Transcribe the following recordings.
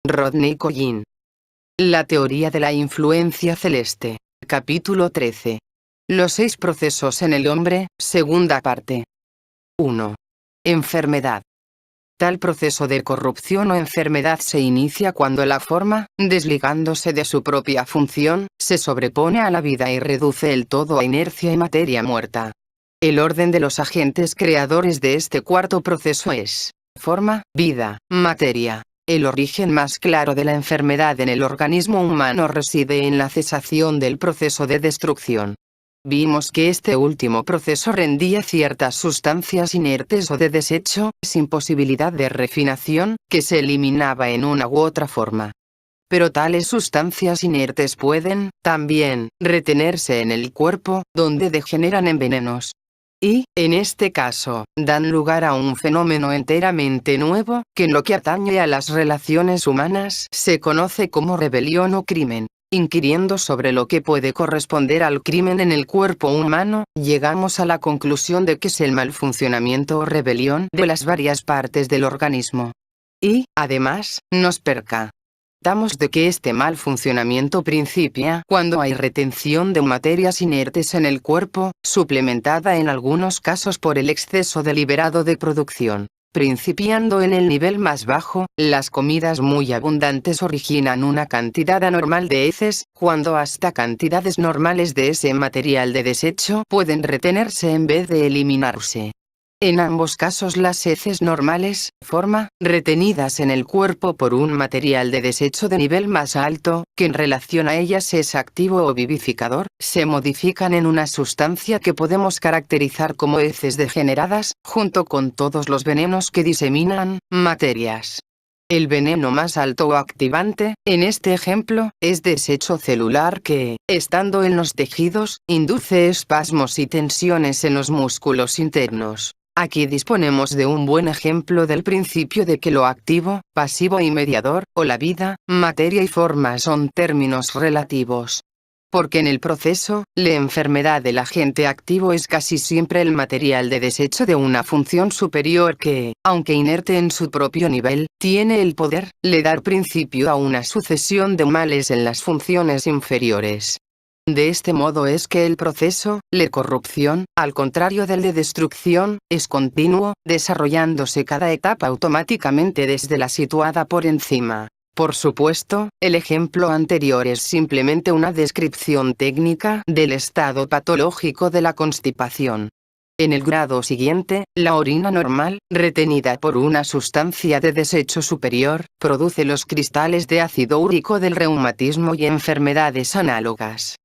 Rodney Collin. La teoría de la influencia celeste. Capítulo 13. Los 6 procesos en el hombre, segunda parte. 1. Enfermedad. Tal proceso de corrupción o enfermedad se inicia cuando la forma, desligándose de su propia función, se sobrepone a la vida y reduce el todo a inercia y materia muerta. El orden de los agentes creadores de este cuarto proceso es: forma, vida, materia. El origen más claro de la enfermedad en el organismo humano reside en la cesación del proceso de destrucción. Vimos que este último proceso rendía ciertas sustancias inertes o de desecho, sin posibilidad de refinación, que se eliminaba en una u otra forma. Pero tales sustancias inertes pueden, también, retenerse en el cuerpo, donde degeneran en venenos. Y, en este caso, dan lugar a un fenómeno enteramente nuevo, que en lo que atañe a las relaciones humanas se conoce como rebelión o crimen. Inquiriendo sobre lo que puede corresponder al crimen en el cuerpo humano, llegamos a la conclusión de que es el mal funcionamiento o rebelión de las varias partes del organismo. Y, además, nos percatamos de que este mal funcionamiento principia cuando hay retención de materias inertes en el cuerpo, suplementada en algunos casos por el exceso deliberado de producción. Principiando en el nivel más bajo, las comidas muy abundantes originan una cantidad anormal de heces, cuando hasta cantidades normales de ese material de desecho pueden retenerse en vez de eliminarse. En ambos casos las heces normales, forma, retenidas en el cuerpo por un material de desecho de nivel más alto, que en relación a ellas es activo o vivificador, se modifican en una sustancia que podemos caracterizar como heces degeneradas, junto con todos los venenos que diseminan materias. El veneno más alto o activante, en este ejemplo, es desecho celular que, estando en los tejidos, induce espasmos y tensiones en los músculos internos. Aquí disponemos de un buen ejemplo del principio de que lo activo, pasivo y mediador, o la vida, materia y forma son términos relativos. Porque en el proceso, la enfermedad del agente activo es casi siempre el material de desecho de una función superior que, aunque inerte en su propio nivel, tiene el poder de dar principio a una sucesión de males en las funciones inferiores. De este modo es que el proceso, de corrupción, al contrario del de destrucción, es continuo, desarrollándose cada etapa automáticamente desde la situada por encima. Por supuesto, el ejemplo anterior es simplemente una descripción técnica del estado patológico de la constipación. En el grado siguiente, la orina normal, retenida por una sustancia de desecho superior, produce los cristales de ácido úrico del reumatismo y enfermedades análogas.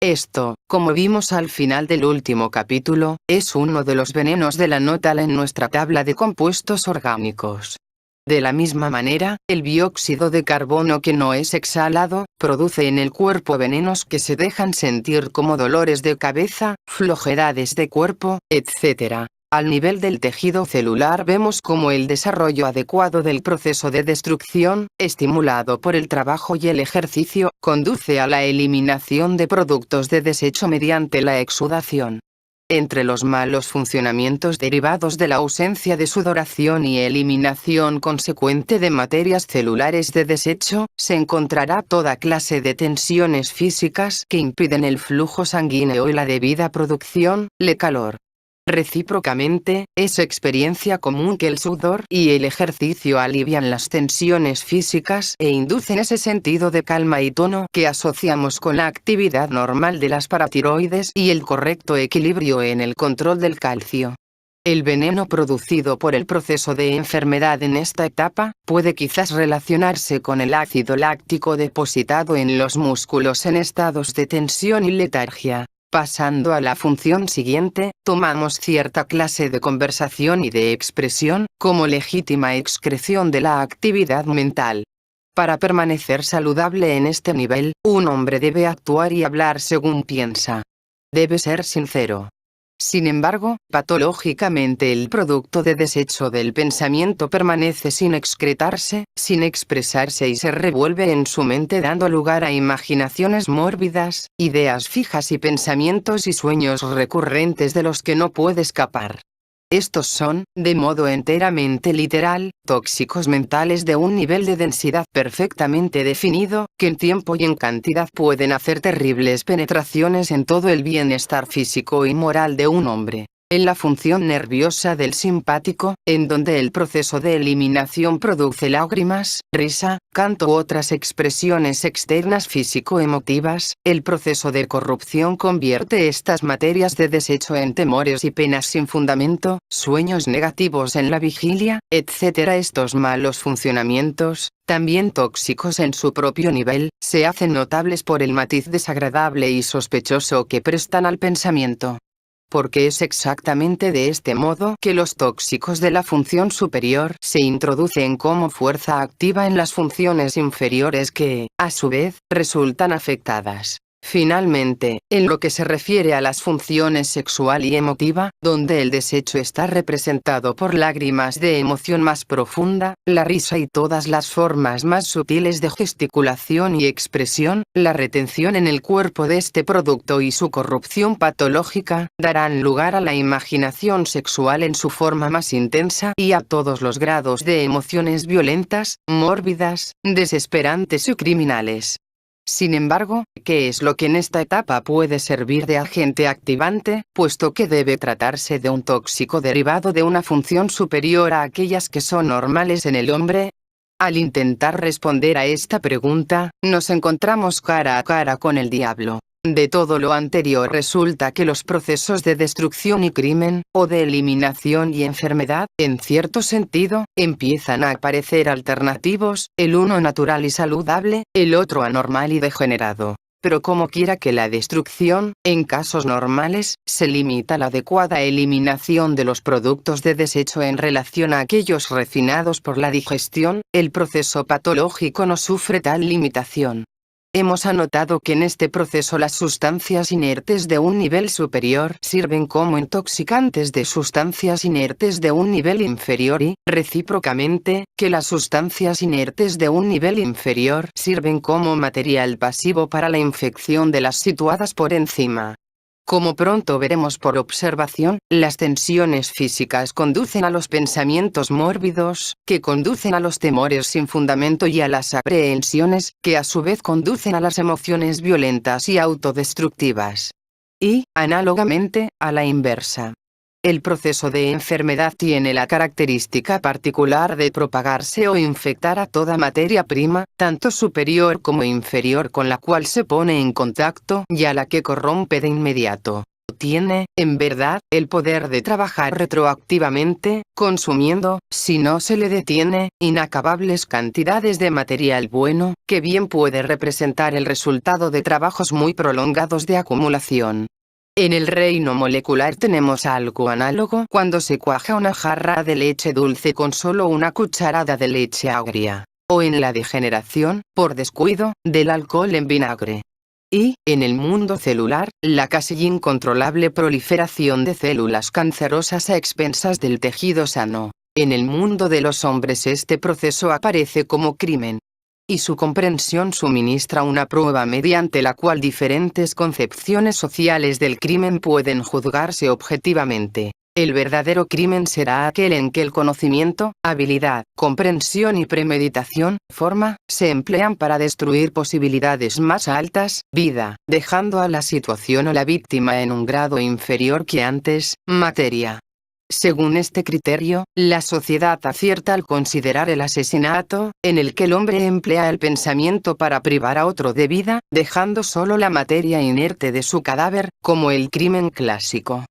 Esto, como vimos al final del último capítulo, es uno de los venenos de la nota en nuestra tabla de compuestos orgánicos. De la misma manera, el dióxido de carbono que no es exhalado, produce en el cuerpo venenos que se dejan sentir como dolores de cabeza, flojedades de cuerpo, etc. Al nivel del tejido celular vemos cómo el desarrollo adecuado del proceso de destrucción, estimulado por el trabajo y el ejercicio, conduce a la eliminación de productos de desecho mediante la exudación. Entre los malos funcionamientos derivados de la ausencia de sudoración y eliminación consecuente de materias celulares de desecho, se encontrará toda clase de tensiones físicas que impiden el flujo sanguíneo y la debida producción, de calor. Recíprocamente, es experiencia común que el sudor y el ejercicio alivian las tensiones físicas e inducen ese sentido de calma y tono que asociamos con la actividad normal de las paratiroides y el correcto equilibrio en el control del calcio. El veneno producido por el proceso de enfermedad en esta etapa, puede quizás relacionarse con el ácido láctico depositado en los músculos en estados de tensión y letargia. Pasando a la función siguiente, tomamos cierta clase de conversación y de expresión, como legítima excreción de la actividad mental. Para permanecer saludable en este nivel, un hombre debe actuar y hablar según piensa. Debe ser sincero. Sin embargo, patológicamente el producto de desecho del pensamiento permanece sin excretarse, sin expresarse y se revuelve en su mente dando lugar a imaginaciones mórbidas, ideas fijas y pensamientos y sueños recurrentes de los que no puede escapar. Estos son, de modo enteramente literal, tóxicos mentales de un nivel de densidad perfectamente definido, que en tiempo y en cantidad pueden hacer terribles penetraciones en todo el bienestar físico y moral de un hombre. En la función nerviosa del simpático, en donde el proceso de eliminación produce lágrimas, risa, canto u otras expresiones externas físico-emotivas, el proceso de corrupción convierte estas materias de desecho en temores y penas sin fundamento, sueños negativos en la vigilia, etc. Estos malos funcionamientos, también tóxicos en su propio nivel, se hacen notables por el matiz desagradable y sospechoso que prestan al pensamiento. Porque es exactamente de este modo que los tóxicos de la función superior se introducen como fuerza activa en las funciones inferiores que, a su vez, resultan afectadas. Finalmente, en lo que se refiere a las funciones sexual y emotiva, donde el desecho está representado por lágrimas de emoción más profunda, la risa y todas las formas más sutiles de gesticulación y expresión, la retención en el cuerpo de este producto y su corrupción patológica, darán lugar a la imaginación sexual en su forma más intensa y a todos los grados de emociones violentas, mórbidas, desesperantes y criminales. Sin embargo, ¿qué es lo que en esta etapa puede servir de agente activante, puesto que debe tratarse de un tóxico derivado de una función superior a aquellas que son normales en el hombre? Al intentar responder a esta pregunta, nos encontramos cara a cara con el diablo. De todo lo anterior resulta que los procesos de destrucción y crimen, o de eliminación y enfermedad, en cierto sentido, empiezan a aparecer alternativos, el uno natural y saludable, el otro anormal y degenerado. Pero como quiera que la destrucción, en casos normales, se limita a la adecuada eliminación de los productos de desecho en relación a aquellos refinados por la digestión, el proceso patológico no sufre tal limitación. Hemos anotado que en este proceso las sustancias inertes de un nivel superior sirven como intoxicantes de sustancias inertes de un nivel inferior y, recíprocamente, que las sustancias inertes de un nivel inferior sirven como material pasivo para la infección de las situadas por encima. Como pronto veremos por observación, las tensiones físicas conducen a los pensamientos mórbidos, que conducen a los temores sin fundamento y a las aprehensiones, que a su vez conducen a las emociones violentas y autodestructivas. Y, análogamente, a la inversa. El proceso de enfermedad tiene la característica particular de propagarse o infectar a toda materia prima, tanto superior como inferior con la cual se pone en contacto y a la que corrompe de inmediato. Tiene, en verdad, el poder de trabajar retroactivamente, consumiendo, si no se le detiene, inacabables cantidades de material bueno, que bien puede representar el resultado de trabajos muy prolongados de acumulación. En el reino molecular tenemos algo análogo cuando se cuaja una jarra de leche dulce con solo una cucharada de leche agria. O en la degeneración, por descuido, del alcohol en vinagre. Y, en el mundo celular, la casi incontrolable proliferación de células cancerosas a expensas del tejido sano. En el mundo de los hombres este proceso aparece como crimen. Y su comprensión suministra una prueba mediante la cual diferentes concepciones sociales del crimen pueden juzgarse objetivamente. El verdadero crimen será aquel en que el conocimiento, habilidad, comprensión y premeditación, forma, se emplean para destruir posibilidades más altas, vida, dejando a la situación o la víctima en un grado inferior que antes, materia. Según este criterio, la sociedad acierta al considerar el asesinato, en el que el hombre emplea el pensamiento para privar a otro de vida, dejando solo la materia inerte de su cadáver, como el crimen clásico.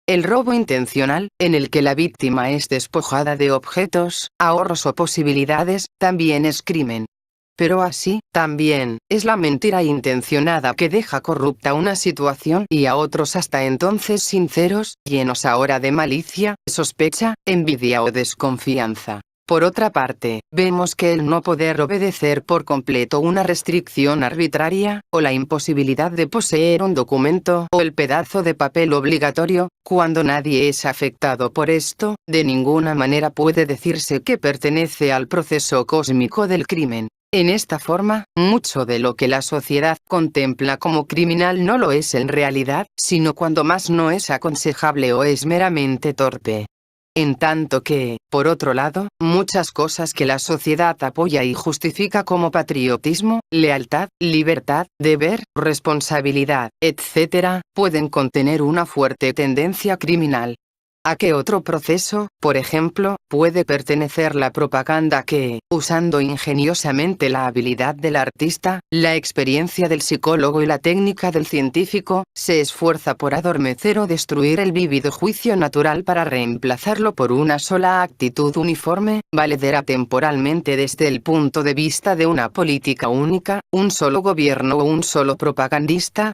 El robo intencional, en el que la víctima es despojada de objetos, ahorros o posibilidades, también es crimen. Pero así, también, es la mentira intencionada que deja corrupta una situación y a otros hasta entonces sinceros, llenos ahora de malicia, sospecha, envidia o desconfianza. Por otra parte, vemos que el no poder obedecer por completo una restricción arbitraria, o la imposibilidad de poseer un documento o el pedazo de papel obligatorio, cuando nadie es afectado por esto, de ninguna manera puede decirse que pertenece al proceso cósmico del crimen. En esta forma, mucho de lo que la sociedad contempla como criminal no lo es en realidad, sino cuando más no es aconsejable o es meramente torpe. En tanto que, por otro lado, muchas cosas que la sociedad apoya y justifica como patriotismo, lealtad, libertad, deber, responsabilidad, etc., pueden contener una fuerte tendencia criminal. ¿A qué otro proceso, por ejemplo, puede pertenecer la propaganda que, usando ingeniosamente la habilidad del artista, la experiencia del psicólogo y la técnica del científico, se esfuerza por adormecer o destruir el vívido juicio natural para reemplazarlo por una sola actitud uniforme, valedera temporalmente desde el punto de vista de una política única, un solo gobierno o un solo propagandista?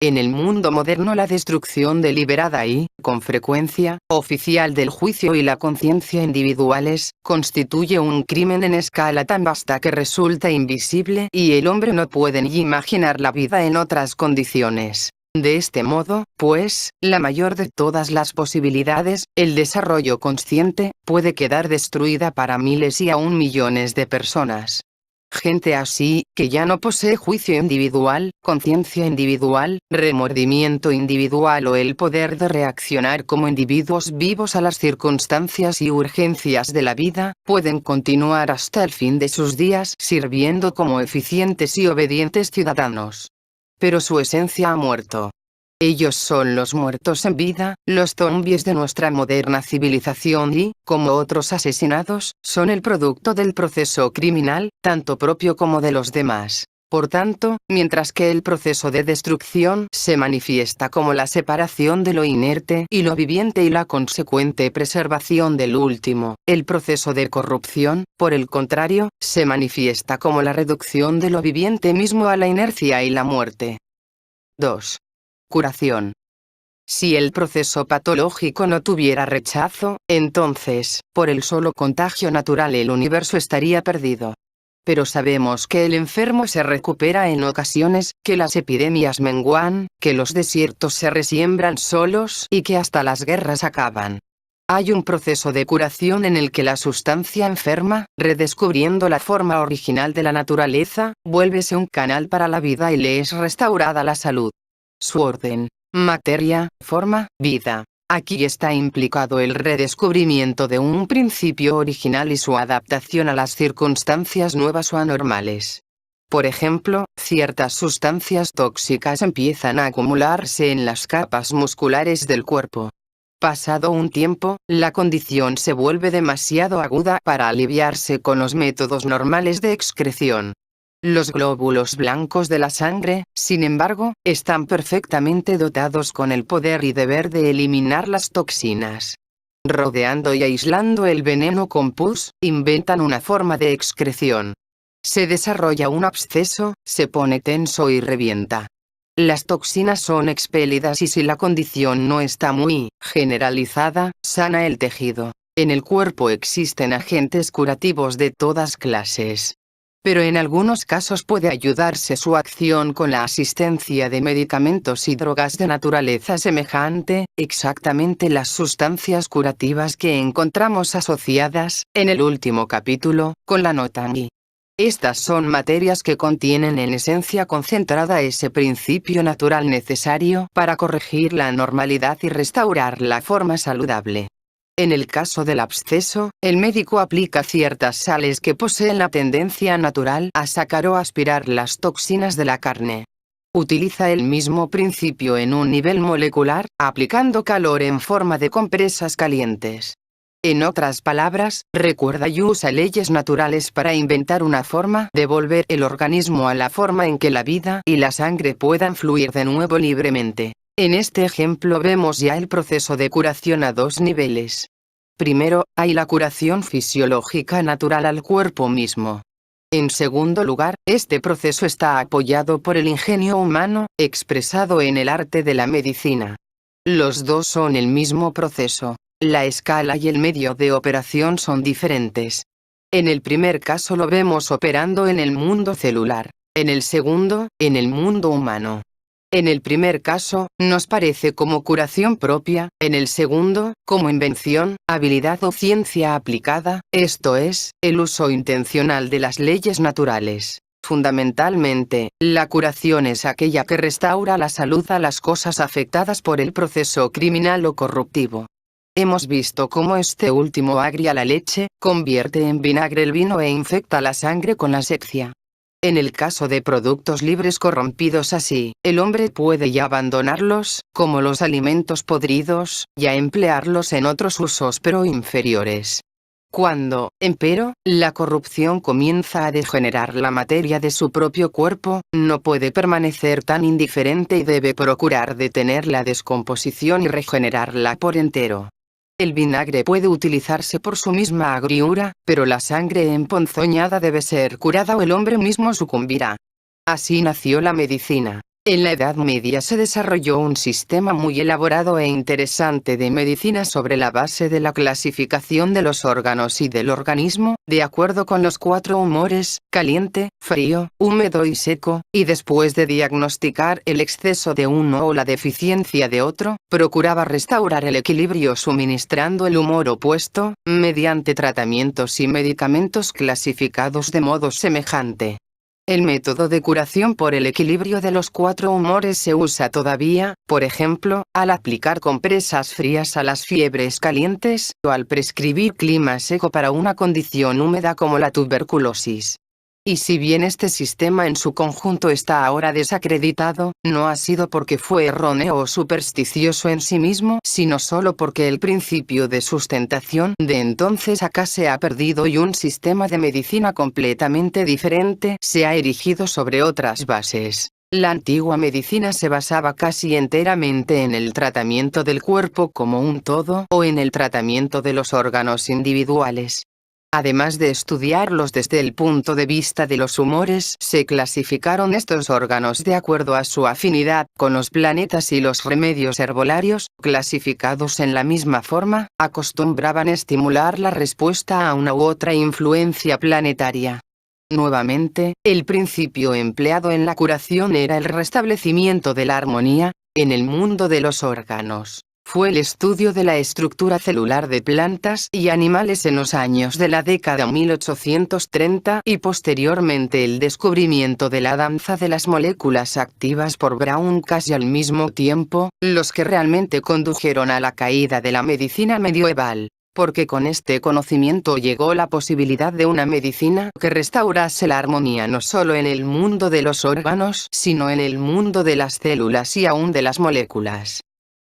En el mundo moderno la destrucción deliberada y, con frecuencia, oficial del juicio y la conciencia individuales, constituye un crimen en escala tan vasta que resulta invisible y el hombre no puede ni imaginar la vida en otras condiciones. De este modo, pues, la mayor de todas las posibilidades, el desarrollo consciente, puede quedar destruida para miles y aún millones de personas. Gente así, que ya no posee juicio individual, conciencia individual, remordimiento individual o el poder de reaccionar como individuos vivos a las circunstancias y urgencias de la vida, pueden continuar hasta el fin de sus días sirviendo como eficientes y obedientes ciudadanos. Pero su esencia ha muerto. Ellos son los muertos en vida, los zombies de nuestra moderna civilización y, como otros asesinados, son el producto del proceso criminal, tanto propio como de los demás. Por tanto, mientras que el proceso de destrucción se manifiesta como la separación de lo inerte y lo viviente y la consecuente preservación del último, el proceso de corrupción, por el contrario, se manifiesta como la reducción de lo viviente mismo a la inercia y la muerte. 2. Curación. Si el proceso patológico no tuviera rechazo, entonces, por el solo contagio natural el universo estaría perdido. Pero sabemos que el enfermo se recupera en ocasiones, que las epidemias menguan, que los desiertos se resiembran solos y que hasta las guerras acaban. Hay un proceso de curación en el que la sustancia enferma, redescubriendo la forma original de la naturaleza, vuélvese un canal para la vida y le es restaurada la salud. Su orden, materia, forma, vida. Aquí está implicado el redescubrimiento de un principio original y su adaptación a las circunstancias nuevas o anormales. Por ejemplo, ciertas sustancias tóxicas empiezan a acumularse en las capas musculares del cuerpo. Pasado un tiempo, la condición se vuelve demasiado aguda para aliviarse con los métodos normales de excreción. Los glóbulos blancos de la sangre, sin embargo, están perfectamente dotados con el poder y deber de eliminar las toxinas. Rodeando y aislando el veneno con pus, inventan una forma de excreción. Se desarrolla un absceso, se pone tenso y revienta. Las toxinas son expelidas y si la condición no está muy generalizada, sana el tejido. En el cuerpo existen agentes curativos de todas clases. Pero en algunos casos puede ayudarse su acción con la asistencia de medicamentos y drogas de naturaleza semejante, exactamente las sustancias curativas que encontramos asociadas, en el último capítulo, con la Notangi. Estas son materias que contienen en esencia concentrada ese principio natural necesario para corregir la anormalidad y restaurar la forma saludable. En el caso del absceso, el médico aplica ciertas sales que poseen la tendencia natural a sacar o aspirar las toxinas de la carne. Utiliza el mismo principio en un nivel molecular, aplicando calor en forma de compresas calientes. En otras palabras, recuerda y usa leyes naturales para inventar una forma de volver el organismo a la forma en que la vida y la sangre puedan fluir de nuevo libremente. En este ejemplo vemos ya el proceso de curación a dos niveles. Primero, hay la curación fisiológica natural al cuerpo mismo. En segundo lugar, este proceso está apoyado por el ingenio humano, expresado en el arte de la medicina. Los dos son el mismo proceso. La escala y el medio de operación son diferentes. En el primer caso lo vemos operando en el mundo celular. En el segundo, en el mundo humano. En el primer caso, nos parece como curación propia, en el segundo, como invención, habilidad o ciencia aplicada, esto es, el uso intencional de las leyes naturales. Fundamentalmente, la curación es aquella que restaura la salud a las cosas afectadas por el proceso criminal o corruptivo. Hemos visto cómo este último agria la leche, convierte en vinagre el vino e infecta la sangre con la seccia. En el caso de productos libres corrompidos así, el hombre puede ya abandonarlos, como los alimentos podridos, ya emplearlos en otros usos pero inferiores. Cuando, empero, la corrupción comienza a degenerar la materia de su propio cuerpo, no puede permanecer tan indiferente y debe procurar detener la descomposición y regenerarla por entero. El vinagre puede utilizarse por su misma agriura, pero la sangre emponzoñada debe ser curada o el hombre mismo sucumbirá. Así nació la medicina. En la Edad Media se desarrolló un sistema muy elaborado e interesante de medicina sobre la base de la clasificación de los órganos y del organismo, de acuerdo con los 4 humores, caliente, frío, húmedo y seco, y después de diagnosticar el exceso de uno o la deficiencia de otro, procuraba restaurar el equilibrio suministrando el humor opuesto, mediante tratamientos y medicamentos clasificados de modo semejante. El método de curación por el equilibrio de los 4 humores se usa todavía, por ejemplo, al aplicar compresas frías a las fiebres calientes, o al prescribir clima seco para una condición húmeda como la tuberculosis. Y si bien este sistema en su conjunto está ahora desacreditado, no ha sido porque fue erróneo o supersticioso en sí mismo, sino solo porque el principio de sustentación de entonces acá se ha perdido y un sistema de medicina completamente diferente se ha erigido sobre otras bases. La antigua medicina se basaba casi enteramente en el tratamiento del cuerpo como un todo o en el tratamiento de los órganos individuales. Además de estudiarlos desde el punto de vista de los humores, se clasificaron estos órganos de acuerdo a su afinidad con los planetas y los remedios herbolarios, clasificados en la misma forma, acostumbraban estimular la respuesta a una u otra influencia planetaria. Nuevamente, el principio empleado en la curación era el restablecimiento de la armonía en el mundo de los órganos. Fue el estudio de la estructura celular de plantas y animales en los años de la década 1830 y posteriormente el descubrimiento de la danza de las moléculas activas por Braun casi al mismo tiempo, los que realmente condujeron a la caída de la medicina medieval. Porque con este conocimiento llegó la posibilidad de una medicina que restaurase la armonía no solo en el mundo de los órganos, sino en el mundo de las células y aún de las moléculas.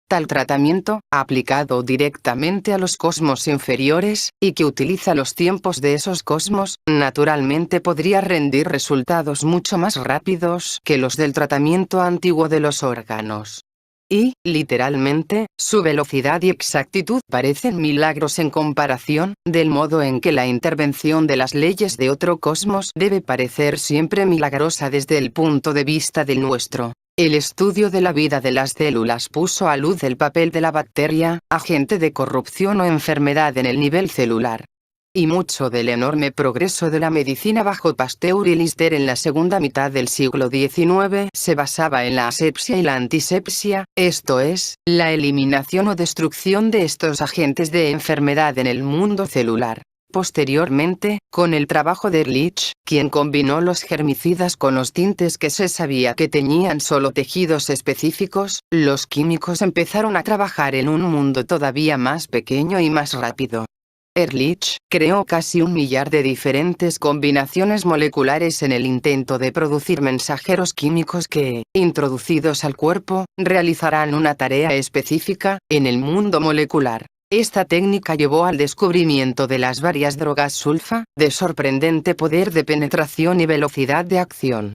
Tal tratamiento, aplicado directamente a los cosmos inferiores, y que utiliza los tiempos de esos cosmos, naturalmente podría rendir resultados mucho más rápidos que los del tratamiento antiguo de los órganos. Y, literalmente, su velocidad y exactitud parecen milagros en comparación, del modo en que la intervención de las leyes de otro cosmos debe parecer siempre milagrosa desde el punto de vista del nuestro. El estudio de la vida de las células puso a luz el papel de la bacteria, agente de corrupción o enfermedad en el nivel celular. Y mucho del enorme progreso de la medicina bajo Pasteur y Lister en la segunda mitad del siglo XIX se basaba en la asepsia y la antisepsia, esto es, la eliminación o destrucción de estos agentes de enfermedad en el mundo celular. Posteriormente, con el trabajo de Ehrlich, quien combinó los germicidas con los tintes que se sabía que teñían solo tejidos específicos, los químicos empezaron a trabajar en un mundo todavía más pequeño y más rápido. Ehrlich creó casi 1 millar de diferentes combinaciones moleculares en el intento de producir mensajeros químicos que, introducidos al cuerpo, realizarán una tarea específica en el mundo molecular. Esta técnica llevó al descubrimiento de las varias drogas sulfa, de sorprendente poder de penetración y velocidad de acción.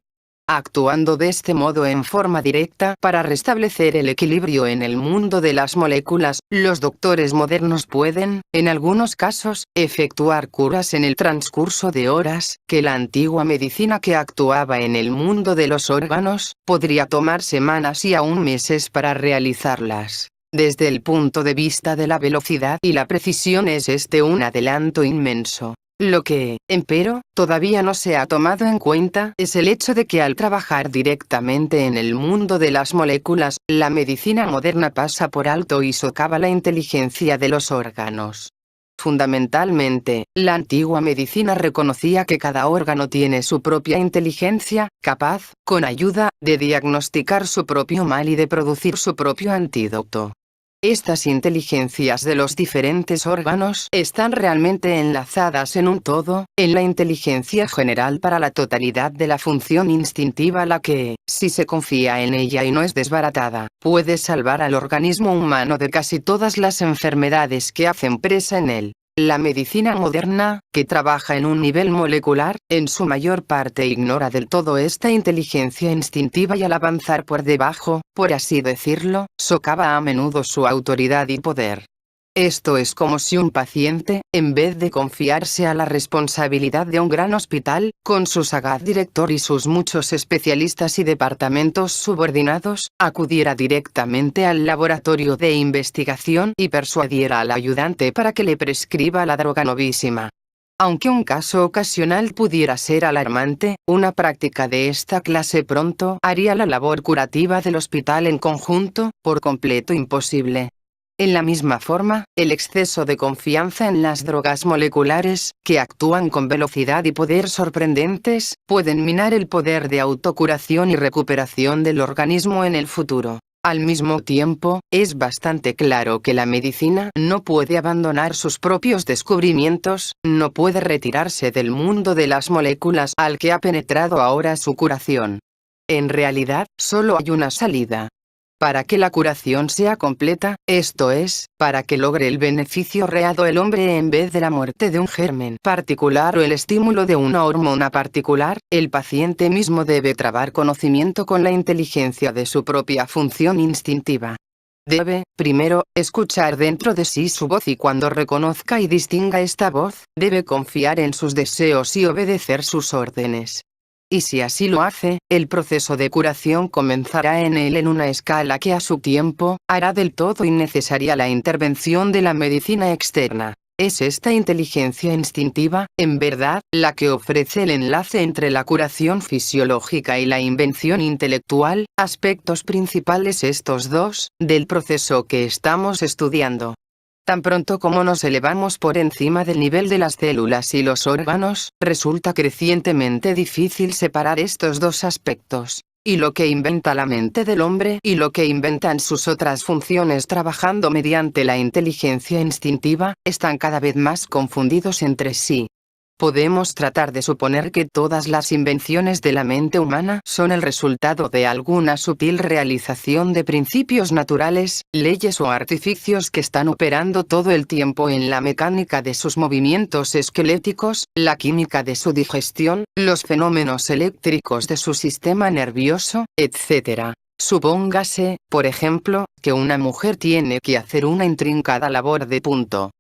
Actuando de este modo en forma directa para restablecer el equilibrio en el mundo de las moléculas, los doctores modernos pueden, en algunos casos, efectuar curas en el transcurso de horas, que la antigua medicina que actuaba en el mundo de los órganos, podría tomar semanas y aún meses para realizarlas. Desde el punto de vista de la velocidad y la precisión es este un adelanto inmenso. Lo que, empero, todavía no se ha tomado en cuenta es el hecho de que al trabajar directamente en el mundo de las moléculas, la medicina moderna pasa por alto y socava la inteligencia de los órganos. Fundamentalmente, la antigua medicina reconocía que cada órgano tiene su propia inteligencia, capaz, con ayuda, de diagnosticar su propio mal y de producir su propio antídoto. Estas inteligencias de los diferentes órganos están realmente enlazadas en un todo, en la inteligencia general para la totalidad de la función instintiva, la que, si se confía en ella y no es desbaratada, puede salvar al organismo humano de casi todas las enfermedades que hacen presa en él. La medicina moderna, que trabaja en un nivel molecular, en su mayor parte ignora del todo esta inteligencia instintiva y al avanzar por debajo, por así decirlo, socava a menudo su autoridad y poder. Esto es como si un paciente, en vez de confiarse a la responsabilidad de un gran hospital, con su sagaz director y sus muchos especialistas y departamentos subordinados, acudiera directamente al laboratorio de investigación y persuadiera al ayudante para que le prescriba la droga novísima. Aunque un caso ocasional pudiera ser alarmante, una práctica de esta clase pronto haría la labor curativa del hospital en conjunto, por completo imposible. En la misma forma, el exceso de confianza en las drogas moleculares, que actúan con velocidad y poder sorprendentes, pueden minar el poder de autocuración y recuperación del organismo en el futuro. Al mismo tiempo, es bastante claro que la medicina no puede abandonar sus propios descubrimientos, no puede retirarse del mundo de las moléculas al que ha penetrado ahora su curación. En realidad, solo hay una salida. Para que la curación sea completa, esto es, para que logre el beneficio real el hombre en vez de la muerte de un germen particular o el estímulo de una hormona particular, el paciente mismo debe trabar conocimiento con la inteligencia de su propia función instintiva. Debe, primero, escuchar dentro de sí su voz y cuando reconozca y distinga esta voz, debe confiar en sus deseos y obedecer sus órdenes. Y si así lo hace, el proceso de curación comenzará en él en una escala que a su tiempo, hará del todo innecesaria la intervención de la medicina externa. Es esta inteligencia instintiva, en verdad, la que ofrece el enlace entre la curación fisiológica y la invención intelectual, aspectos principales estos dos, del proceso que estamos estudiando. Tan pronto como nos elevamos por encima del nivel de las células y los órganos, resulta crecientemente difícil separar estos dos aspectos. Y lo que inventa la mente del hombre y lo que inventan sus otras funciones trabajando mediante la inteligencia instintiva, están cada vez más confundidos entre sí. Podemos tratar de suponer que todas las invenciones de la mente humana son el resultado de alguna sutil realización de principios naturales, leyes o artificios que están operando todo el tiempo en la mecánica de sus movimientos esqueléticos, la química de su digestión, los fenómenos eléctricos de su sistema nervioso, etc. Supóngase, por ejemplo, que una mujer tiene que hacer una intrincada labor de punto.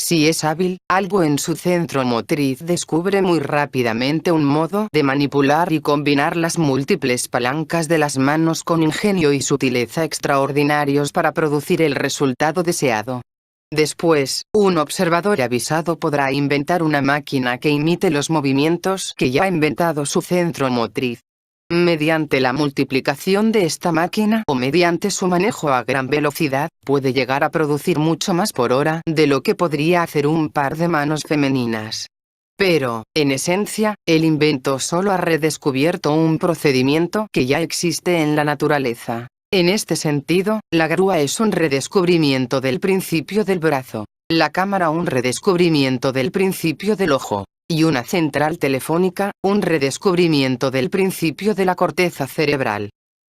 Si es hábil, algo en su centro motriz descubre muy rápidamente un modo de manipular y combinar las múltiples palancas de las manos con ingenio y sutileza extraordinarios para producir el resultado deseado. Después, un observador avisado podrá inventar una máquina que imite los movimientos que ya ha inventado su centro motriz. Mediante la multiplicación de esta máquina o mediante su manejo a gran velocidad, puede llegar a producir mucho más por hora de lo que podría hacer un par de manos femeninas. Pero, en esencia, el invento solo ha redescubierto un procedimiento que ya existe en la naturaleza. En este sentido, la grúa es un redescubrimiento del principio del brazo, la cámara un redescubrimiento del principio del ojo, y una central telefónica, un redescubrimiento del principio de la corteza cerebral.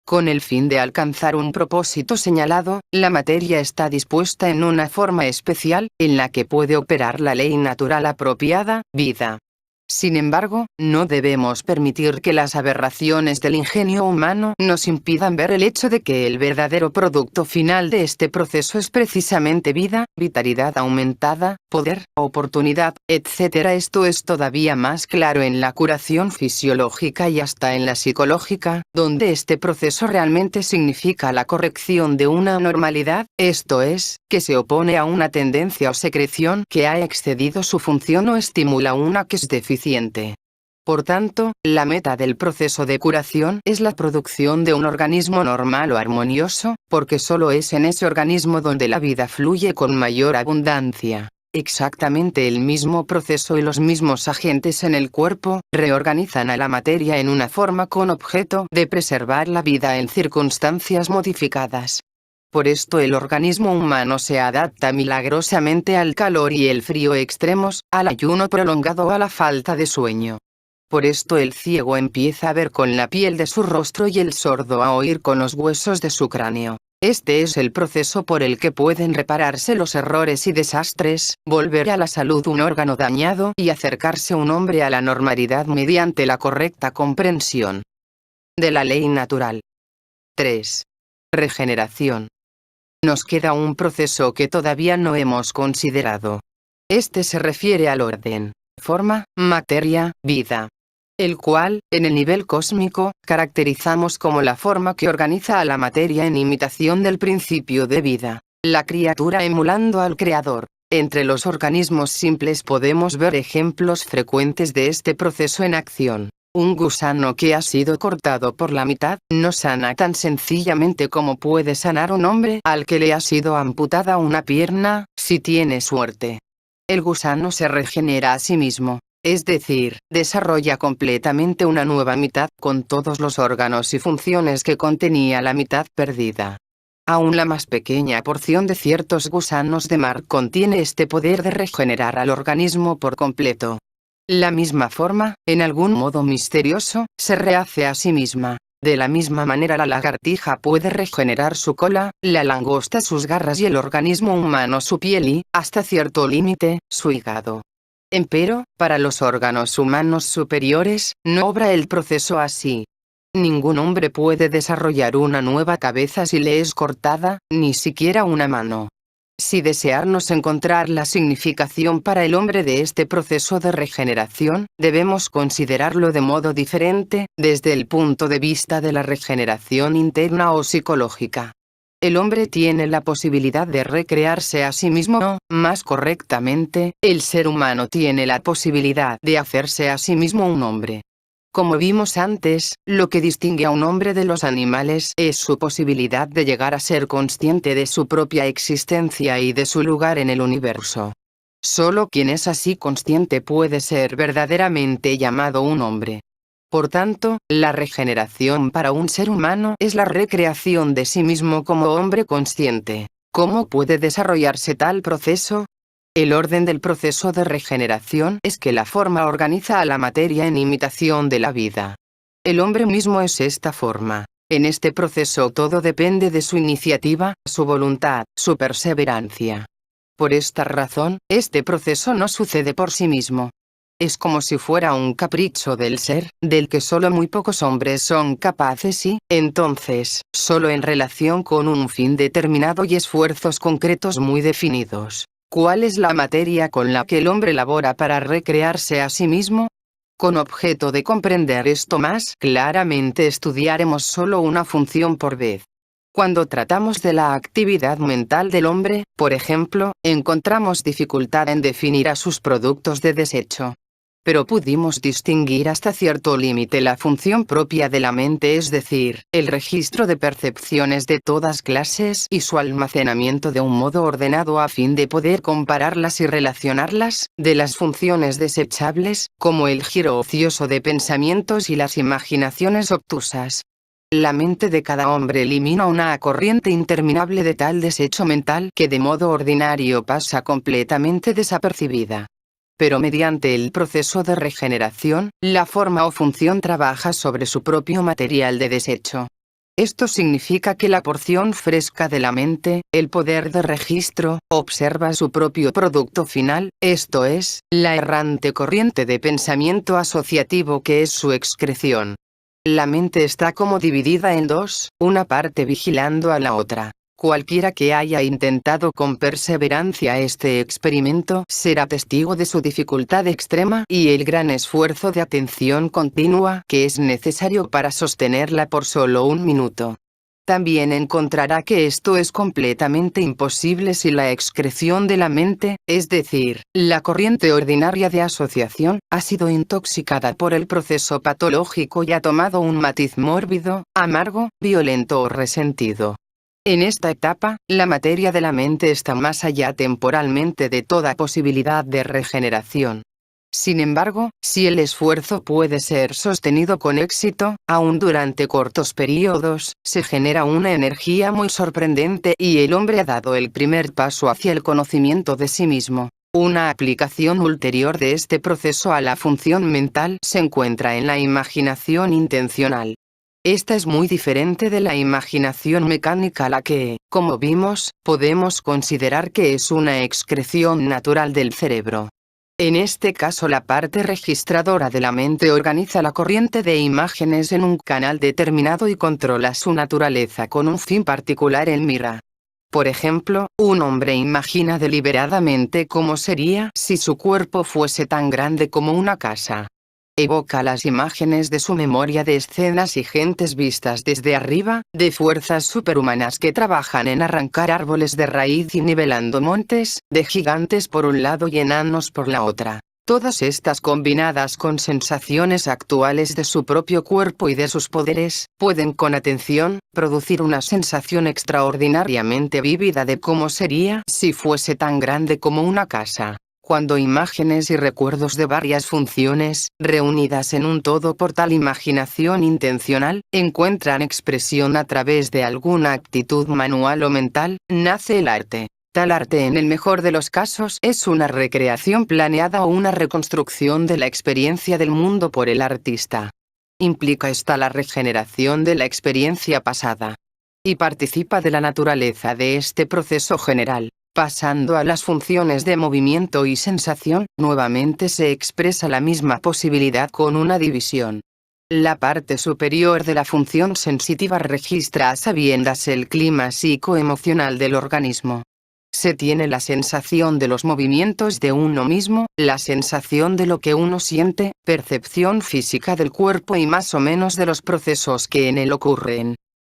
Con el fin de alcanzar un propósito señalado, la materia está dispuesta en una forma especial, en la que puede operar la ley natural apropiada, vida. Sin embargo, no debemos permitir que las aberraciones del ingenio humano nos impidan ver el hecho de que el verdadero producto final de este proceso es precisamente vida, vitalidad aumentada, poder, oportunidad, etc. Esto es todavía más claro en la curación fisiológica y hasta en la psicológica, donde este proceso realmente significa la corrección de una anormalidad, esto es, que se opone a una tendencia o secreción que ha excedido su función o estimula una que es deficiente. Por tanto, la meta del proceso de curación es la producción de un organismo normal o armonioso, porque solo es en ese organismo donde la vida fluye con mayor abundancia. Exactamente el mismo proceso y los mismos agentes en el cuerpo, reorganizan a la materia en una forma con objeto de preservar la vida en circunstancias modificadas. Por esto el organismo humano se adapta milagrosamente al calor y el frío extremos, al ayuno prolongado o a la falta de sueño. Por esto el ciego empieza a ver con la piel de su rostro y el sordo a oír con los huesos de su cráneo. Este es el proceso por el que pueden repararse los errores y desastres, volver a la salud un órgano dañado y acercarse un hombre a la normalidad mediante la correcta comprensión de la ley natural. 3. Regeneración. Nos queda un proceso que todavía no hemos considerado. Este se refiere al orden, forma, materia, vida, el cual, en el nivel cósmico, caracterizamos como la forma que organiza a la materia en imitación del principio de vida, la criatura emulando al creador. Entre los organismos simples podemos ver ejemplos frecuentes de este proceso en acción. Un gusano que ha sido cortado por la mitad, no sana tan sencillamente como puede sanar un hombre al que le ha sido amputada una pierna, si tiene suerte. El gusano se regenera a sí mismo, es decir, desarrolla completamente una nueva mitad con todos los órganos y funciones que contenía la mitad perdida. Aún la más pequeña porción de ciertos gusanos de mar contiene este poder de regenerar al organismo por completo. La misma forma, en algún modo misterioso, se rehace a sí misma. De la misma manera la lagartija puede regenerar su cola, la langosta sus garras y el organismo humano su piel y, hasta cierto límite, su hígado. Empero, para los órganos humanos superiores, no obra el proceso así. Ningún hombre puede desarrollar una nueva cabeza si le es cortada, ni siquiera una mano. Si desearnos encontrar la significación para el hombre de este proceso de regeneración, debemos considerarlo de modo diferente, desde el punto de vista de la regeneración interna o psicológica. El hombre tiene la posibilidad de recrearse a sí mismo o, más correctamente, el ser humano tiene la posibilidad de hacerse a sí mismo un hombre. Como vimos antes, lo que distingue a un hombre de los animales es su posibilidad de llegar a ser consciente de su propia existencia y de su lugar en el universo. Solo quien es así consciente puede ser verdaderamente llamado un hombre. Por tanto, la regeneración para un ser humano es la recreación de sí mismo como hombre consciente. ¿Cómo puede desarrollarse tal proceso? El orden del proceso de regeneración es que la forma organiza a la materia en imitación de la vida. El hombre mismo es esta forma. En este proceso todo depende de su iniciativa, su voluntad, su perseverancia. Por esta razón, este proceso no sucede por sí mismo. Es como si fuera un capricho del ser, del que solo muy pocos hombres son capaces y, entonces, solo en relación con un fin determinado y esfuerzos concretos muy definidos. ¿Cuál es la materia con la que el hombre labora para recrearse a sí mismo? Con objeto de comprender esto más claramente estudiaremos solo una función por vez. Cuando tratamos de la actividad mental del hombre, por ejemplo, encontramos dificultad en definir a sus productos de desecho. Pero pudimos distinguir hasta cierto límite la función propia de la mente, es decir, el registro de percepciones de todas clases y su almacenamiento de un modo ordenado a fin de poder compararlas y relacionarlas, de las funciones desechables, como el giro ocioso de pensamientos y las imaginaciones obtusas. La mente de cada hombre elimina una corriente interminable de tal desecho mental que de modo ordinario pasa completamente desapercibida. Pero mediante el proceso de regeneración, la forma o función trabaja sobre su propio material de desecho. Esto significa que la porción fresca de la mente, el poder de registro, observa su propio producto final, esto es, la errante corriente de pensamiento asociativo que es su excreción. La mente está como dividida en dos, una parte vigilando a la otra. Cualquiera que haya intentado con perseverancia este experimento será testigo de su dificultad extrema y el gran esfuerzo de atención continua que es necesario para sostenerla por solo un minuto. También encontrará que esto es completamente imposible si la excreción de la mente, es decir, la corriente ordinaria de asociación, ha sido intoxicada por el proceso patológico y ha tomado un matiz mórbido, amargo, violento o resentido. En esta etapa, la materia de la mente está más allá temporalmente de toda posibilidad de regeneración. Sin embargo, si el esfuerzo puede ser sostenido con éxito, aun durante cortos periodos, se genera una energía muy sorprendente y el hombre ha dado el primer paso hacia el conocimiento de sí mismo. Una aplicación ulterior de este proceso a la función mental se encuentra en la imaginación intencional. Esta es muy diferente de la imaginación mecánica, la que, como vimos, podemos considerar que es una excreción natural del cerebro. En este caso, la parte registradora de la mente organiza la corriente de imágenes en un canal determinado y controla su naturaleza con un fin particular en mira. Por ejemplo, un hombre imagina deliberadamente cómo sería si su cuerpo fuese tan grande como una casa. Evoca las imágenes de su memoria de escenas y gentes vistas desde arriba, de fuerzas superhumanas que trabajan en arrancar árboles de raíz y nivelando montes, de gigantes por un lado y enanos por la otra. Todas estas combinadas con sensaciones actuales de su propio cuerpo y de sus poderes, pueden con atención, producir una sensación extraordinariamente vívida de cómo sería si fuese tan grande como una casa. Cuando imágenes y recuerdos de varias funciones, reunidas en un todo por tal imaginación intencional, encuentran expresión a través de alguna actitud manual o mental, nace el arte. Tal arte, en el mejor de los casos, es una recreación planeada o una reconstrucción de la experiencia del mundo por el artista. Implica esta la regeneración de la experiencia pasada. Y participa de la naturaleza de este proceso general. Pasando a las funciones de movimiento y sensación, nuevamente se expresa la misma posibilidad con una división. La parte superior de la función sensitiva registra a sabiendas el clima psicoemocional del organismo. Se tiene la sensación de los movimientos de uno mismo, la sensación de lo que uno siente, percepción física del cuerpo y más o menos de los procesos que en él ocurren.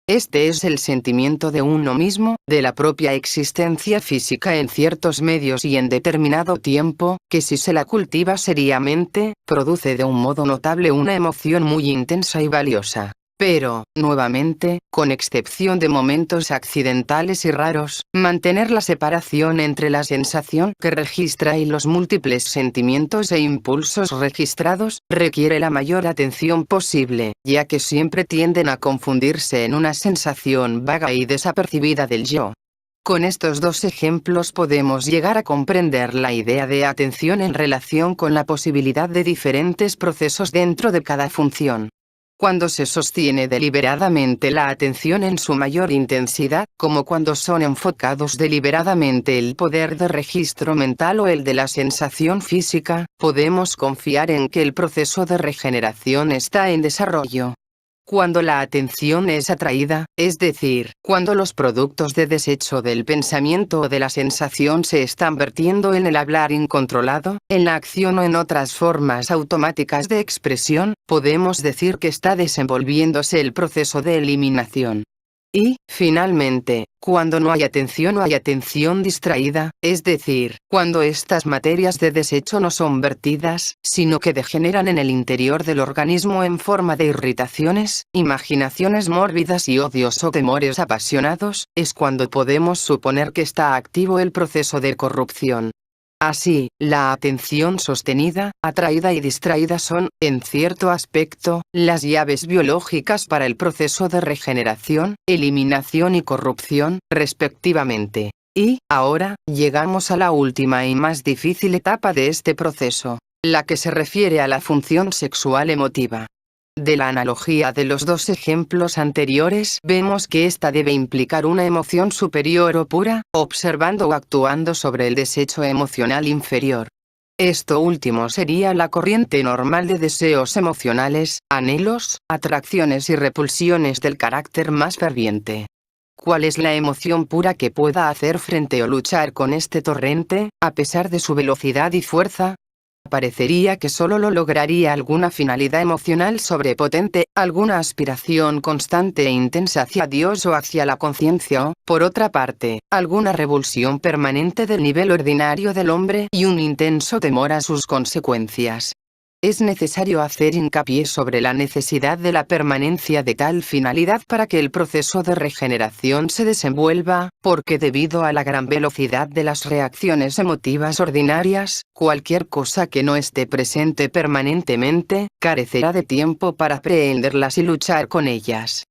Este es el sentimiento de uno mismo, de la propia existencia física en ciertos medios y en determinado tiempo, que si se la cultiva seriamente, produce de un modo notable una emoción muy intensa y valiosa. Pero, nuevamente, con excepción de momentos accidentales y raros, mantener la separación entre la sensación que registra y los múltiples sentimientos e impulsos registrados, requiere la mayor atención posible, ya que siempre tienden a confundirse en una sensación vaga y desapercibida del yo. Con estos dos ejemplos podemos llegar a comprender la idea de atención en relación con la posibilidad de diferentes procesos dentro de cada función. Cuando se sostiene deliberadamente la atención en su mayor intensidad, como cuando son enfocados deliberadamente el poder de registro mental o el de la sensación física, podemos confiar en que el proceso de regeneración está en desarrollo. Cuando la atención es atraída, es decir, cuando los productos de desecho del pensamiento o de la sensación se están vertiendo en el hablar incontrolado, en la acción o en otras formas automáticas de expresión, podemos decir que está desenvolviéndose el proceso de eliminación. Y, finalmente, cuando no hay atención o hay atención distraída, es decir, cuando estas materias de desecho no son vertidas, sino que degeneran en el interior del organismo en forma de irritaciones, imaginaciones mórbidas y odios o temores apasionados, es cuando podemos suponer que está activo el proceso de corrupción. Así, la atención sostenida, atraída y distraída son, en cierto aspecto, las llaves biológicas para el proceso de regeneración, eliminación y corrupción, respectivamente. Y, ahora, llegamos a la última y más difícil etapa de este proceso, la que se refiere a la función sexual emotiva. De la analogía de los dos ejemplos anteriores vemos que ésta debe implicar una emoción superior o pura, observando o actuando sobre el desecho emocional inferior. Esto último sería la corriente normal de deseos emocionales, anhelos, atracciones y repulsiones del carácter más ferviente. ¿Cuál es la emoción pura que pueda hacer frente o luchar con este torrente, a pesar de su velocidad y fuerza? Parecería que solo lo lograría alguna finalidad emocional sobrepotente, alguna aspiración constante e intensa hacia Dios o hacia la conciencia o, por otra parte, alguna revulsión permanente del nivel ordinario del hombre y un intenso temor a sus consecuencias. Es necesario hacer hincapié sobre la necesidad de la permanencia de tal finalidad para que el proceso de regeneración se desenvuelva, porque debido a la gran velocidad de las reacciones emotivas ordinarias, cualquier cosa que no esté presente permanentemente, carecerá de tiempo para aprehenderlas y luchar con ellas.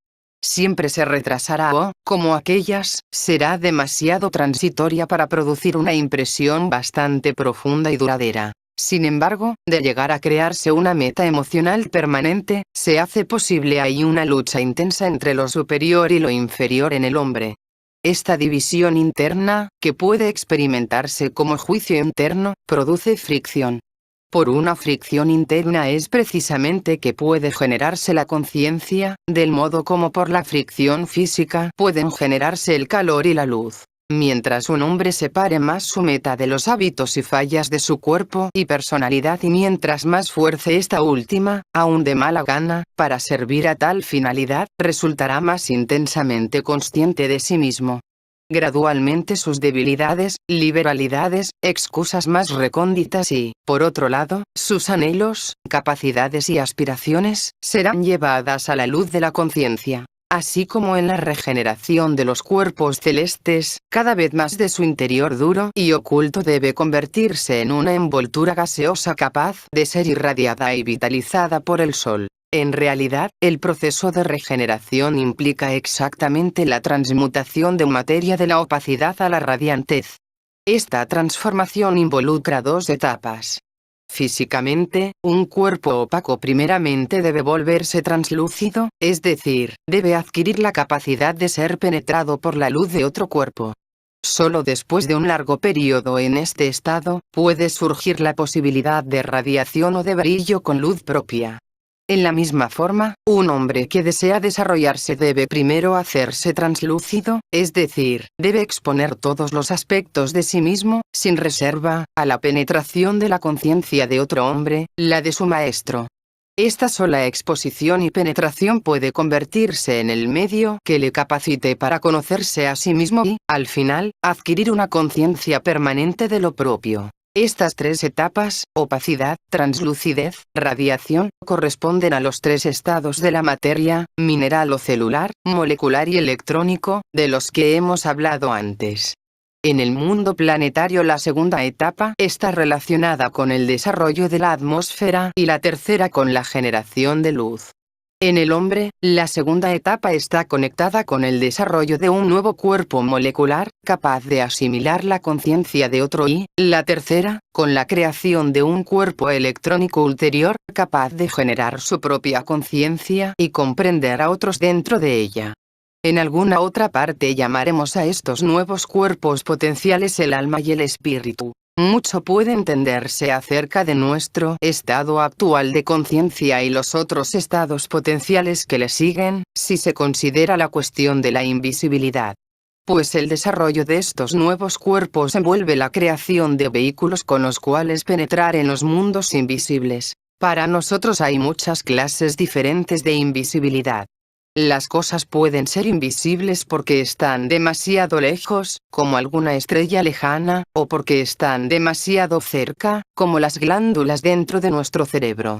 Siempre se retrasará o, como aquellas, será demasiado transitoria para producir una impresión bastante profunda y duradera. Sin embargo, de llegar a crearse una meta emocional permanente, se hace posible ahí una lucha intensa entre lo superior y lo inferior en el hombre. Esta división interna, que puede experimentarse como juicio interno, produce fricción. Por una fricción interna es precisamente que puede generarse la conciencia, del modo como por la fricción física pueden generarse el calor y la luz. Mientras un hombre separe más su meta de los hábitos y fallas de su cuerpo y personalidad y mientras más fuerce esta última, aún de mala gana, para servir a tal finalidad, resultará más intensamente consciente de sí mismo. Gradualmente sus debilidades, liberalidades, excusas más recónditas y, por otro lado, sus anhelos, capacidades y aspiraciones, serán llevadas a la luz de la conciencia. Así como en la regeneración de los cuerpos celestes, cada vez más de su interior duro y oculto debe convertirse en una envoltura gaseosa capaz de ser irradiada y vitalizada por el sol. En realidad, el proceso de regeneración implica exactamente la transmutación de materia de la opacidad a la radiantez. Esta transformación involucra dos etapas. Físicamente, un cuerpo opaco primeramente debe volverse translúcido, es decir, debe adquirir la capacidad de ser penetrado por la luz de otro cuerpo. Solo después de un largo periodo en este estado, puede surgir la posibilidad de radiación o de brillo con luz propia. En la misma forma, un hombre que desea desarrollarse debe primero hacerse translúcido, es decir, debe exponer todos los aspectos de sí mismo, sin reserva, a la penetración de la conciencia de otro hombre, la de su maestro. Esta sola exposición y penetración puede convertirse en el medio que le capacite para conocerse a sí mismo y, al final, adquirir una conciencia permanente de lo propio. Estas tres etapas, opacidad, translucidez, radiación, corresponden a los tres estados de la materia, mineral o celular, molecular y electrónico, de los que hemos hablado antes. En el mundo planetario la segunda etapa está relacionada con el desarrollo de la atmósfera y la tercera con la generación de luz. En el hombre, la segunda etapa está conectada con el desarrollo de un nuevo cuerpo molecular, capaz de asimilar la conciencia de otro y, la tercera, con la creación de un cuerpo electrónico ulterior, capaz de generar su propia conciencia y comprender a otros dentro de ella. En alguna otra parte llamaremos a estos nuevos cuerpos potenciales el alma y el espíritu. Mucho puede entenderse acerca de nuestro estado actual de conciencia y los otros estados potenciales que le siguen, si se considera la cuestión de la invisibilidad. Pues el desarrollo de estos nuevos cuerpos envuelve la creación de vehículos con los cuales penetrar en los mundos invisibles. Para nosotros hay muchas clases diferentes de invisibilidad. Las cosas pueden ser invisibles porque están demasiado lejos, como alguna estrella lejana, o porque están demasiado cerca, como las glándulas dentro de nuestro cerebro.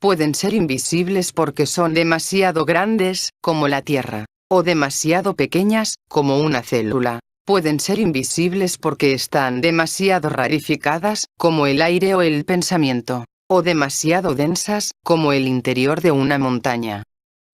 Pueden ser invisibles porque son demasiado grandes, como la Tierra, o demasiado pequeñas, como una célula. Pueden ser invisibles porque están demasiado rarificadas, como el aire o el pensamiento, o demasiado densas, como el interior de una montaña.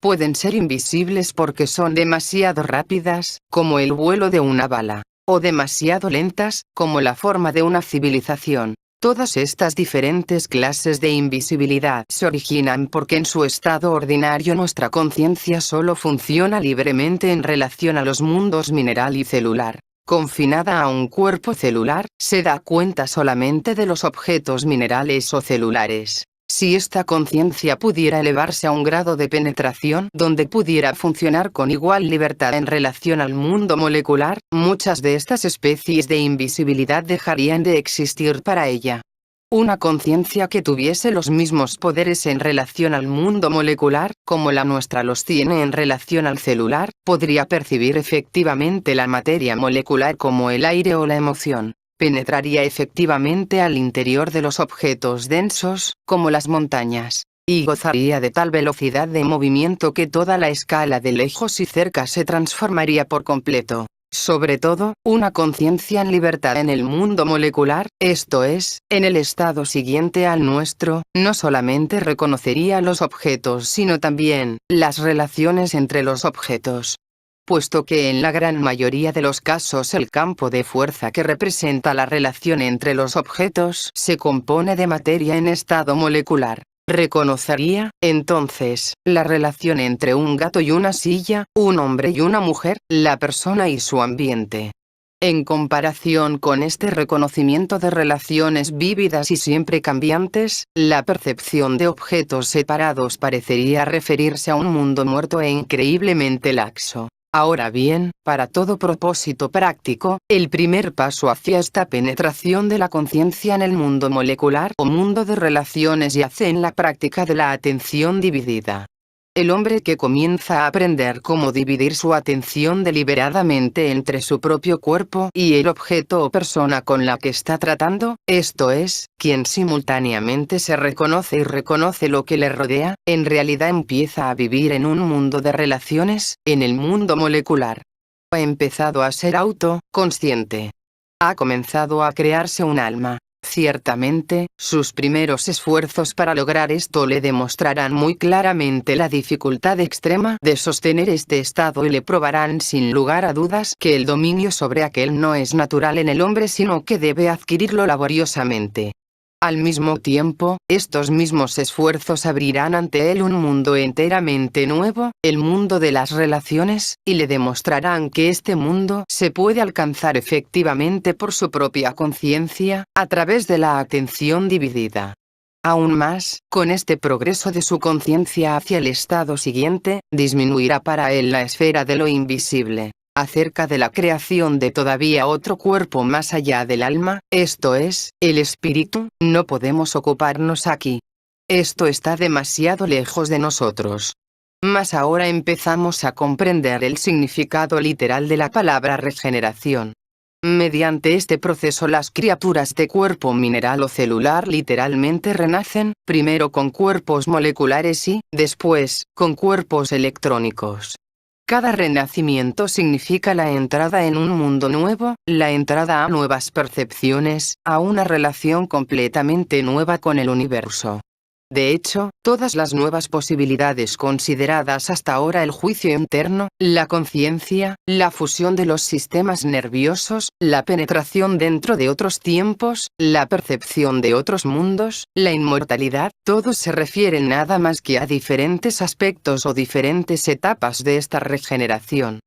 Pueden ser invisibles porque son demasiado rápidas, como el vuelo de una bala, o demasiado lentas, como la forma de una civilización. Todas estas diferentes clases de invisibilidad se originan porque en su estado ordinario nuestra conciencia solo funciona libremente en relación a los mundos mineral y celular. Confinada a un cuerpo celular, se da cuenta solamente de los objetos minerales o celulares. Si esta conciencia pudiera elevarse a un grado de penetración donde pudiera funcionar con igual libertad en relación al mundo molecular, muchas de estas especies de invisibilidad dejarían de existir para ella. Una conciencia que tuviese los mismos poderes en relación al mundo molecular, como la nuestra los tiene en relación al celular, podría percibir efectivamente la materia molecular como el aire o la emoción. penetraría efectivamente al interior de los objetos densos, como las montañas, y gozaría de tal velocidad de movimiento que toda la escala de lejos y cerca se transformaría por completo. Sobre todo, una conciencia en libertad en el mundo molecular, esto es, en el estado siguiente al nuestro, no solamente reconocería los objetos sino también las relaciones entre los objetos. Puesto que en la gran mayoría de los casos el campo de fuerza que representa la relación entre los objetos se compone de materia en estado molecular. Reconocería, entonces, la relación entre un gato y una silla, un hombre y una mujer, la persona y su ambiente. En comparación con este reconocimiento de relaciones vívidas y siempre cambiantes, la percepción de objetos separados parecería referirse a un mundo muerto e increíblemente laxo. Ahora bien, para todo propósito práctico, el primer paso hacia esta penetración de la conciencia en el mundo molecular o mundo de relaciones yace en la práctica de la atención dividida. El hombre que comienza a aprender cómo dividir su atención deliberadamente entre su propio cuerpo y el objeto o persona con la que está tratando, esto es, quien simultáneamente se reconoce y reconoce lo que le rodea, en realidad empieza a vivir en un mundo de relaciones, en el mundo molecular. Ha empezado a ser autoconsciente. Ha comenzado a crearse un alma. Ciertamente, sus primeros esfuerzos para lograr esto le demostrarán muy claramente la dificultad extrema de sostener este estado y le probarán sin lugar a dudas que el dominio sobre aquel no es natural en el hombre sino que debe adquirirlo laboriosamente. Al mismo tiempo, estos mismos esfuerzos abrirán ante él un mundo enteramente nuevo, el mundo de las relaciones, y le demostrarán que este mundo se puede alcanzar efectivamente por su propia conciencia, a través de la atención dividida. Aún más, con este progreso de su conciencia hacia el estado siguiente, disminuirá para él la esfera de lo invisible. Acerca de la creación de todavía otro cuerpo más allá del alma, esto es, el espíritu, no podemos ocuparnos aquí. Esto está demasiado lejos de nosotros. Mas ahora empezamos a comprender el significado literal de la palabra regeneración. Mediante este proceso las criaturas de cuerpo mineral o celular literalmente renacen, primero con cuerpos moleculares y, después, con cuerpos electrónicos. Cada renacimiento significa la entrada en un mundo nuevo, la entrada a nuevas percepciones, a una relación completamente nueva con el universo. De hecho, todas las nuevas posibilidades consideradas hasta ahora, el juicio interno, la conciencia, la fusión de los sistemas nerviosos, la penetración dentro de otros tiempos, la percepción de otros mundos, la inmortalidad, todos se refieren nada más que a diferentes aspectos o diferentes etapas de esta regeneración.